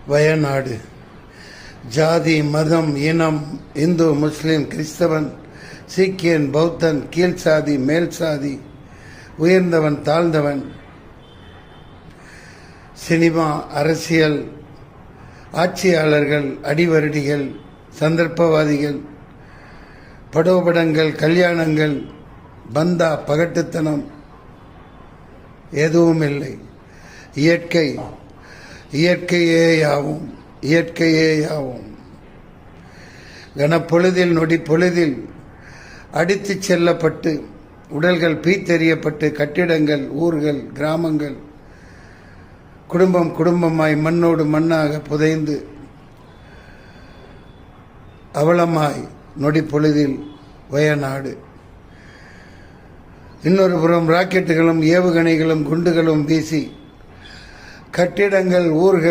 வயநாடு. ஜாதி, மதம், இனம், இந்து, முஸ்லிம், கிறிஸ்தவன், சீக்கியன், பௌத்தன், கீழ் சாதி, மேல் சாதி, உயர்ந்தவன், தாழ்ந்தவன், சினிமா, அரசியல், ஆட்சியாளர்கள், அடிவருடிகள், சந்தர்ப்பவாதிகள், படோபடங்கள், கல்யாணங்கள், பந்தா, பகட்டுத்தனம் எதுவும் இல்லை. இயற்கை, இயற்கையே யாவும், இயற்கையே யாவும். கனப்பொழுதில், நொடி பொழுதில் அடித்துச் செல்லப்பட்டு உடல்கள் பீத்தெறியப்பட்டு கட்டிடங்கள், ஊர்கள், கிராமங்கள் குடும்பம் குடும்பமாய் மண்ணோடு மண்ணாக புதைந்து அவலமாய் நொடி பொழுதில் வயநாடு. இன்னொரு புறம் ராக்கெட்டுகளும் ஏவுகணைகளும் குண்டுகளும் வீசி கட்டிடங்கள், ஊர்கள்